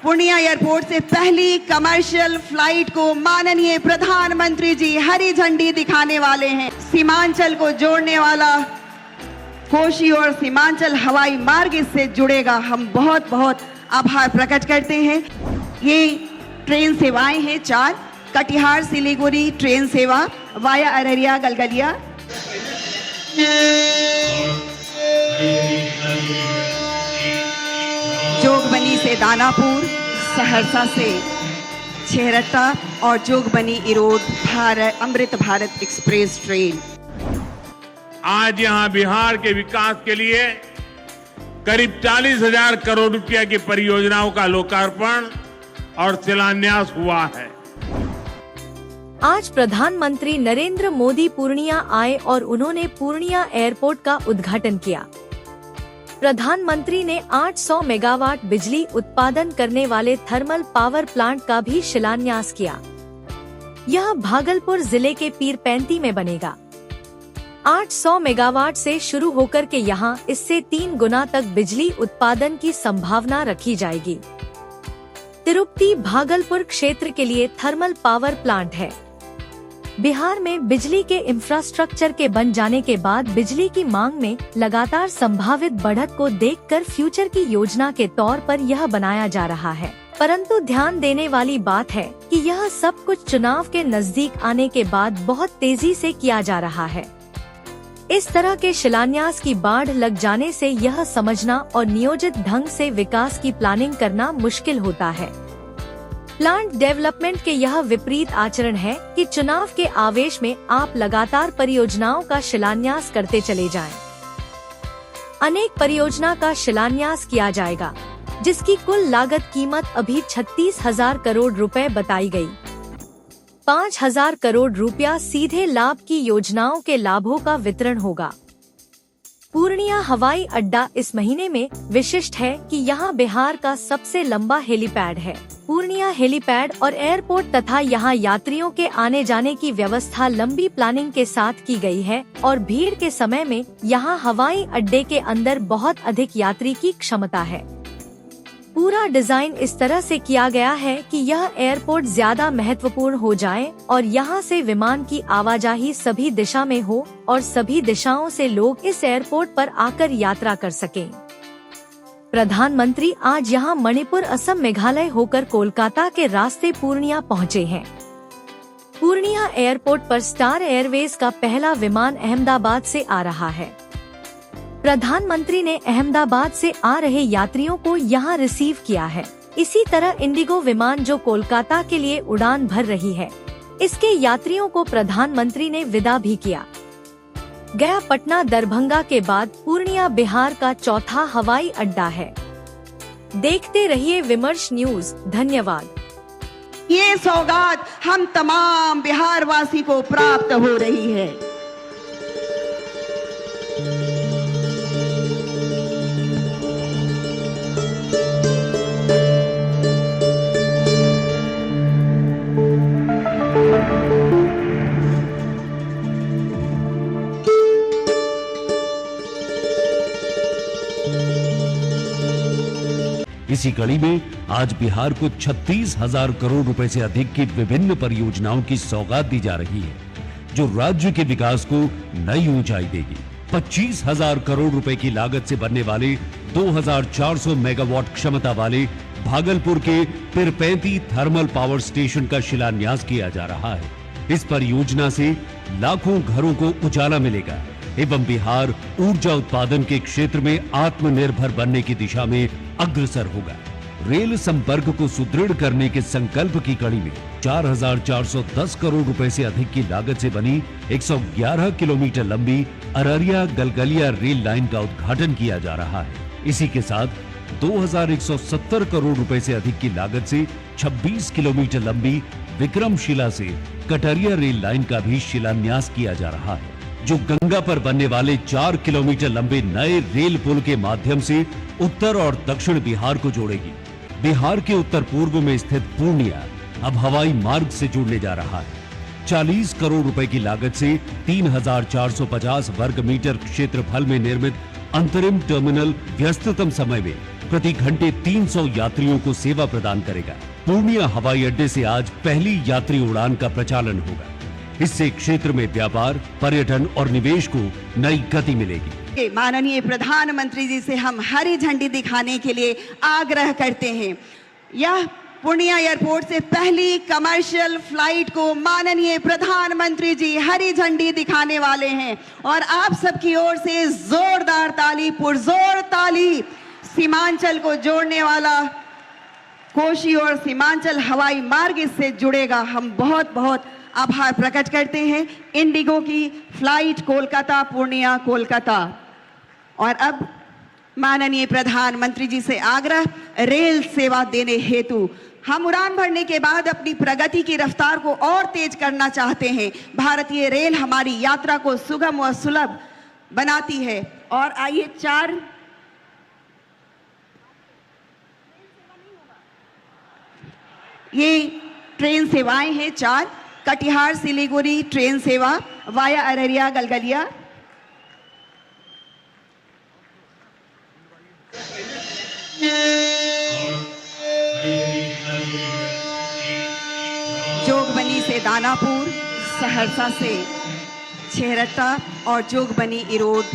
Purnia airport से पहली commercial flight को माननीय प्रधानमंत्री जी हरी झंडी दिखाने वाले हैं। सीमांचल को जोड़ने वाला कोशी और सीमांचल हवाई मार्ग इससे जुड़ेगा। हम बहुत बहुत आभार प्रकट करते हैं। ये ट्रेन सेवाएं हैं 4, कटिहार सिलीगुड़ी ट्रेन सेवा वाया अररिया गलगलिया, जोगबनी से दानापुर, सहरसा से छेहरटा और जोगबनी इरोड अमृत भारत एक्सप्रेस ट्रेन। आज यहां बिहार के विकास के लिए करीब 40,000 करोड़ रुपया की परियोजनाओं का लोकार्पण और शिलान्यास हुआ है। आज प्रधानमंत्री नरेंद्र मोदी पूर्णिया आए और उन्होंने पूर्णिया एयरपोर्ट का उद्घाटन किया। प्रधानमंत्री ने 800 मेगावाट बिजली उत्पादन करने वाले थर्मल पावर प्लांट का भी शिलान्यास किया। यह भागलपुर जिले के पीरपैंती में बनेगा। 800 मेगावाट से शुरू होकर के यहाँ इससे 3 गुना तक बिजली उत्पादन की संभावना रखी जाएगी। तिरुपति भागलपुर क्षेत्र के लिए थर्मल पावर प्लांट है। बिहार में बिजली के इंफ्रास्ट्रक्चर के बन जाने के बाद बिजली की मांग में लगातार संभावित बढ़त को देखकर फ्यूचर की योजना के तौर पर यह बनाया जा रहा है। परंतु ध्यान देने वाली बात है कि यह सब कुछ चुनाव के नजदीक आने के बाद बहुत तेजी से किया जा रहा है। इस तरह के शिलान्यास की बाढ़ लग जाने से यह समझना और नियोजित ढंग से विकास की प्लानिंग करना मुश्किल होता है। प्लांट डेवलपमेंट के यह विपरीत आचरण है कि चुनाव के आवेश में आप लगातार परियोजनाओं का शिलान्यास करते चले जाएं। अनेक परियोजना का शिलान्यास किया जाएगा, जिसकी कुल लागत कीमत अभी 36,000 करोड़ रुपए बताई गई। 5,000 करोड़ रुपया सीधे लाभ की योजनाओं के लाभों का वितरण होगा। पूर्णिया हवाई अड्डा इस महीने में विशिष्ट है कि यहाँ बिहार का सबसे लंबा हेलीपैड है। पूर्णिया हेलीपैड और एयरपोर्ट तथा यहाँ यात्रियों के आने जाने की व्यवस्था लंबी प्लानिंग के साथ की गई है और भीड़ के समय में यहाँ हवाई अड्डे के अंदर बहुत अधिक यात्री की क्षमता है। पूरा डिजाइन इस तरह से किया गया है कि यह एयरपोर्ट ज्यादा महत्वपूर्ण हो जाए और यहाँ से विमान की आवाजाही सभी दिशा में हो और सभी दिशाओं से लोग इस एयरपोर्ट पर आकर यात्रा कर सकें। प्रधानमंत्री आज यहाँ मणिपुर, असम, मेघालय होकर कोलकाता के रास्ते पूर्णिया पहुँचे हैं। पूर्णिया एयरपोर्ट पर स्टार एयरवेज का पहला विमान अहमदाबाद से आ रहा है। प्रधानमंत्री ने अहमदाबाद से आ रहे यात्रियों को यहाँ रिसीव किया है। इसी तरह इंडिगो विमान जो कोलकाता के लिए उड़ान भर रही है, इसके यात्रियों को प्रधानमंत्री ने विदा भी किया। गया, पटना, दरभंगा के बाद पूर्णिया बिहार का चौथा हवाई अड्डा है। देखते रहिए विमर्श न्यूज। धन्यवाद। ये सौगात हम तमाम बिहार वासी को प्राप्त हो रही है। इसी कड़ी में आज बिहार को 36,000 करोड़ रुपए से अधिक की विभिन्न परियोजनाओं की सौगात दी जा रही है, जो राज्य के विकास को नई ऊंचाई देगी। 25,000 करोड़ रुपए की लागत से बनने वाले 2,400 मेगावाट क्षमता वाले भागलपुर के पीरपैंती थर्मल पावर स्टेशन का शिलान्यास किया जा रहा है। इस परियोजना से लाखों घरों को उजाला मिलेगा एवं बिहार ऊर्जा उत्पादन के क्षेत्र में आत्मनिर्भर बनने की दिशा में अग्रसर होगा। रेल संपर्क को सुदृढ़ करने के संकल्प की कड़ी में 4,410 करोड़ रुपए से अधिक की लागत से बनी 111 किलोमीटर लंबी अररिया गलगलिया रेल लाइन का उद्घाटन किया जा रहा है। इसी के साथ 2,170 करोड़ रुपए से अधिक की लागत से 26 किलोमीटर लंबी विक्रमशिला से कटरिया रेल लाइन का भी शिलान्यास किया जा रहा है, जो गंगा पर बनने वाले 4 किलोमीटर लंबे नए रेल पुल के माध्यम से उत्तर और दक्षिण बिहार को जोड़ेगी। बिहार के उत्तर पूर्व में स्थित पूर्णिया अब हवाई मार्ग से जुड़ने जा रहा है। 40 करोड़ रुपए की लागत से 3,450 वर्ग मीटर क्षेत्रफल में निर्मित अंतरिम टर्मिनल व्यस्ततम समय में प्रति घंटे 300 यात्रियों को सेवा प्रदान करेगा। पूर्णिया हवाई अड्डे से आज पहली यात्री उड़ान का प्रचालन होगा। इससे क्षेत्र में व्यापार, पर्यटन और निवेश को नई गति मिलेगी। माननीय प्रधानमंत्री जी से हम हरी झंडी दिखाने के लिए आग्रह करते हैं। यह पूर्णिया एयरपोर्ट से पहली कमर्शियल फ्लाइट को माननीय प्रधानमंत्री जी हरी झंडी दिखाने वाले हैं और आप सबकी ओर से जोरदार ताली, पुरजोर ताली। सीमांचल को जोड़ने वाला कोशी और सीमांचल हवाई मार्ग इससे जुड़ेगा। हम बहुत बहुत आभार प्रकट करते हैं इंडिगो की फ्लाइट कोलकाता पूर्णिया कोलकाता। और अब माननीय प्रधानमंत्री जी से आग्रह, रेल सेवा देने हेतु हम उड़ान भरने के बाद अपनी प्रगति की रफ्तार को और तेज करना चाहते हैं। भारतीय रेल हमारी यात्रा को सुगम और सुलभ बनाती है। और आइए ये ट्रेन सेवाएं हैं 4। कटिहार सिलीगुड़ी ट्रेन सेवा वाया अररिया गलगलिया, जोगबनी से दानापुर, सहरसा से छेहरटा और जोगबनी इरोड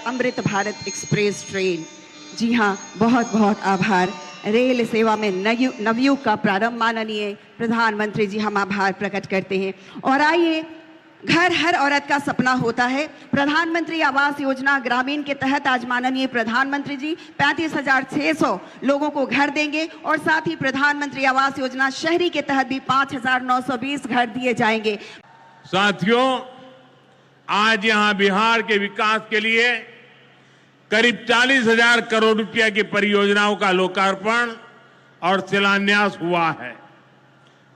अमृत भारत एक्सप्रेस ट्रेन। जी हाँ, बहुत बहुत आभार। रेल सेवा में नवयुग का प्रारंभ माननीय प्रधानमंत्री जी, हम आभार प्रकट करते हैं। और आइए, घर हर औरत का सपना होता है। प्रधानमंत्री आवास योजना ग्रामीण के तहत आज माननीय प्रधानमंत्री जी 35,600 लोगों को घर देंगे और साथ ही प्रधानमंत्री आवास योजना शहरी के तहत भी 5,920 घर दिए जाएंगे। साथियों, आज यहां बिहार के विकास के लिए करीब 40,000 करोड़ रुपया की परियोजनाओं का लोकार्पण और शिलान्यास हुआ है।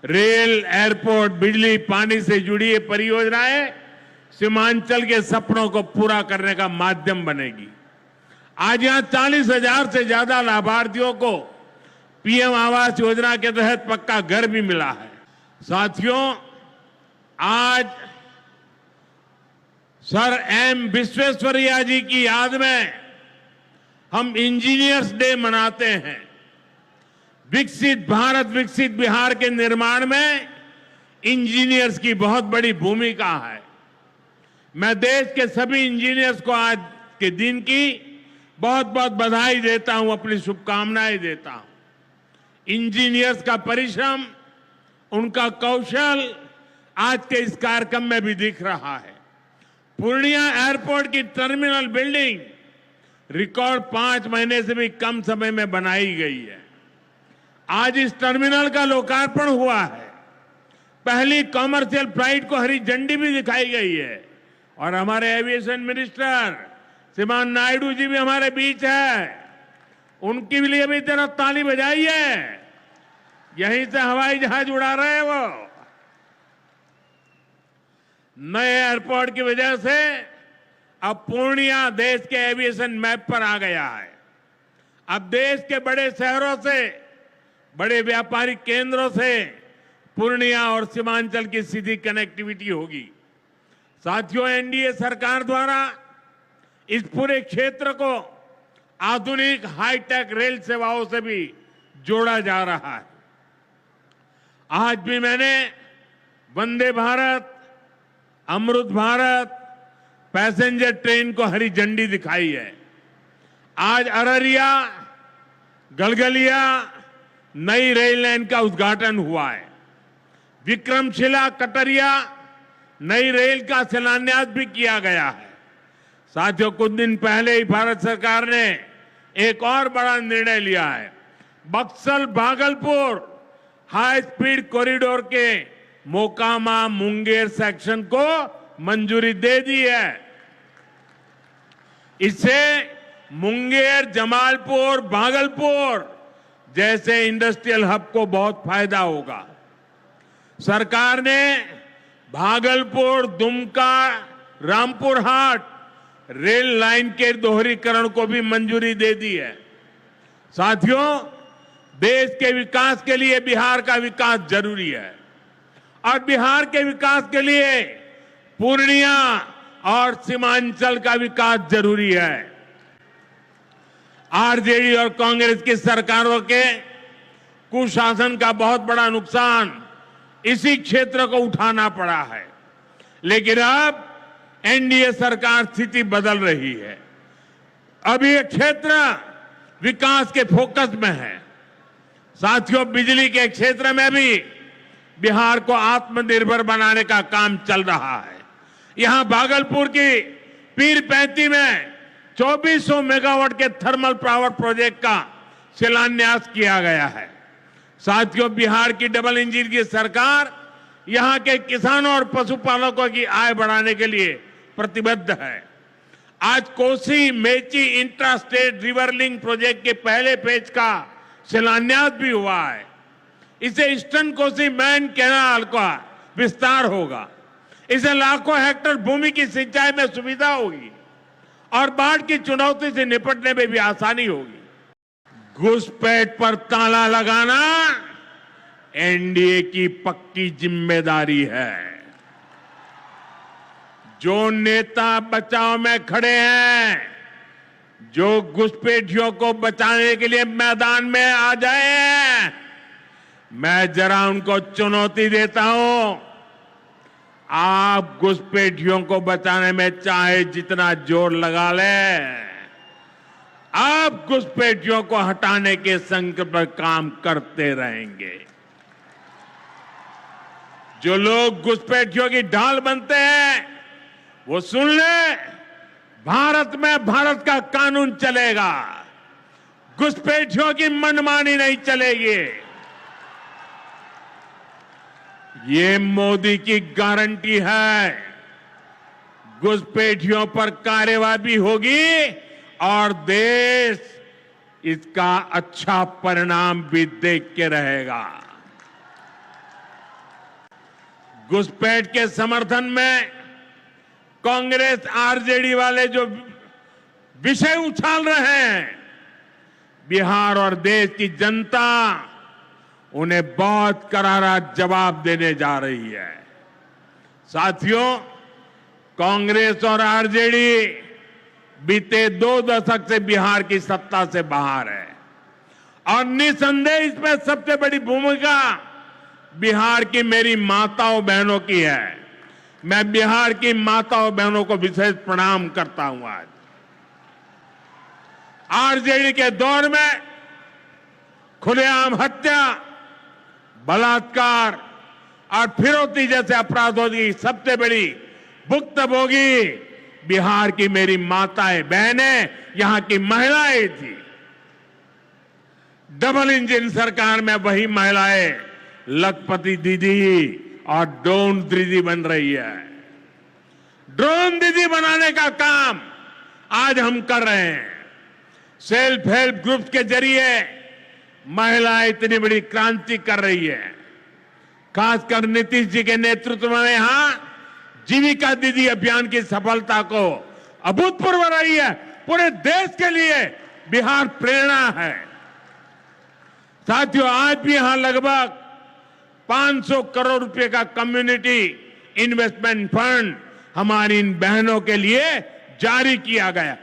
रेल, एयरपोर्ट, बिजली, पानी से जुड़ी ये परियोजनाएं सीमांचल के सपनों को पूरा करने का माध्यम बनेगी। आज यहां 40,000 से ज्यादा लाभार्थियों को पीएम आवास योजना के तहत पक्का घर भी मिला है। साथियों, आज सर एम विश्वेश्वरैया जी की याद में हम इंजीनियर्स डे मनाते हैं। विकसित भारत, विकसित बिहार के निर्माण में इंजीनियर्स की बहुत बड़ी भूमिका है। मैं देश के सभी इंजीनियर्स को आज के दिन की बहुत बहुत बधाई देता हूं, अपनी शुभकामनाएं देता हूं। इंजीनियर्स का परिश्रम, उनका कौशल आज के इस कार्यक्रम में भी दिख रहा है। पूर्णिया एयरपोर्ट की टर्मिनल बिल्डिंग रिकॉर्ड 5 महीने से भी कम समय में बनाई गई है। आज इस टर्मिनल का लोकार्पण हुआ है। पहली कॉमर्शियल फ्लाइट को हरी झंडी भी दिखाई गई है और हमारे एविएशन मिनिस्टर श्रीमान नायडू जी भी हमारे बीच है। उनके लिए भी जरा ताली बजाइए। यहीं से हवाई जहाज उड़ा रहे हैं वो। नए एयरपोर्ट की वजह से अब पूर्णिया देश के एविएशन मैप पर आ गया है। अब देश के बड़े शहरों से, बड़े व्यापारिक केंद्रों से पूर्णिया और सीमांचल की सीधी कनेक्टिविटी होगी। साथियों, एनडीए सरकार द्वारा इस पूरे क्षेत्र को आधुनिक हाईटेक रेल सेवाओं से भी जोड़ा जा रहा है। आज भी मैंने वंदे भारत, अमृत भारत पैसेंजर ट्रेन को हरी झंडी दिखाई है। आज अररिया गलगलिया नई रेल लाइन का उद्घाटन हुआ है। विक्रमशिला कटरिया नई रेल का शिलान्यास भी किया गया है। साथियों, कुछ दिन पहले ही भारत सरकार ने एक और बड़ा निर्णय लिया है। Buxar Bhagalpur high speed corridor के मोकामा मुंगेर सेक्शन को मंजूरी दे दी है। इससे मुंगेर, जमालपुर, भागलपुर जैसे इंडस्ट्रियल हब को बहुत फायदा होगा। सरकार ने भागलपुर, दुमका, रामपुर हाट रेल लाइन के दोहरीकरण को भी मंजूरी दे दी है। साथियों, देश के विकास के लिए बिहार का विकास जरूरी है और बिहार के विकास के लिए पूर्णिया और सीमांचल का विकास जरूरी है। आरजेडी और कांग्रेस की सरकारों के कुशासन का बहुत बड़ा नुकसान इसी क्षेत्र को उठाना पड़ा है। लेकिन अब एनडीए सरकार स्थिति बदल रही है। अब ये क्षेत्र विकास के फोकस में है। साथियों, बिजली के क्षेत्र में भी बिहार को आत्मनिर्भर बनाने का काम चल रहा है। यहां भागलपुर की पीरपैंती में 2400 मेगावाट के थर्मल पावर प्रोजेक्ट का शिलान्यास किया गया है। साथियों, बिहार की डबल इंजन की सरकार यहां के किसानों और पशुपालकों की आय बढ़ाने के लिए प्रतिबद्ध है। आज Kosi Mechi intra state river link project के पहले फेज का शिलान्यास भी हुआ है। इसे ईस्टर्न कोसी मेन कैनाल का विस्तार होगा। इसे लाखों हेक्टेयर भूमि की सिंचाई में सुविधा होगी और बाढ़ की चुनौती से निपटने में भी आसानी होगी। घुसपैठ पर ताला लगाना एनडीए की पक्की जिम्मेदारी है। जो नेता बचाव में खड़े हैं, जो घुसपैठियों को बचाने के लिए मैदान में आ जाए, मैं जरा उनको चुनौती देता हूं। आप घुसपैठियों को बचाने में चाहे जितना जोर लगा लें, आप घुसपैठियों को हटाने के संकल्प पर काम करते रहेंगे। जो लोग घुसपैठियों की ढाल बनते हैं, वो सुन ले, भारत में भारत का कानून चलेगा। घुसपैठियों की मनमानी नहीं चलेगी। ये मोदी की गारंटी है। घुसपैठियों पर कार्रवाई भी होगी और देश इसका अच्छा परिणाम भी देख के रहेगा। घुसपैठ के समर्थन में कांग्रेस आरजेडी वाले जो विषय उछाल रहे हैं, बिहार और देश की जनता उन्हें बहुत करारा जवाब देने जा रही है। साथियों, कांग्रेस और आरजेडी बीते 2 दशक से बिहार की सत्ता से बाहर है और निसंदेह इसमें सबसे बड़ी भूमिका बिहार की मेरी माताओं बहनों की है। मैं बिहार की माताओं बहनों को विशेष प्रणाम करता हूं। आज आरजेडी के दौर में खुलेआम हत्या, बलात्कार और फिरौती जैसे अपराधों की सबसे बड़ी भुक्तभोगी बिहार की मेरी माताएं बहनें, यहां की महिलाएं थी। डबल इंजन सरकार में वही महिलाएं लखपति दीदी और ड्रोन दीदी बन रही है। ड्रोन दीदी बनाने का काम आज हम कर रहे हैं। सेल्फ हेल्प ग्रुप के जरिए महिलाएं इतनी बड़ी क्रांति कर रही है। खासकर नीतीश जी के नेतृत्व में यहां जीविका दीदी अभियान की सफलता को अभूतपूर्व रही है। पूरे देश के लिए बिहार प्रेरणा है। साथियों, आज भी यहां लगभग 500 करोड़ रुपए का कम्युनिटी इन्वेस्टमेंट फंड हमारी इन बहनों के लिए जारी किया गया।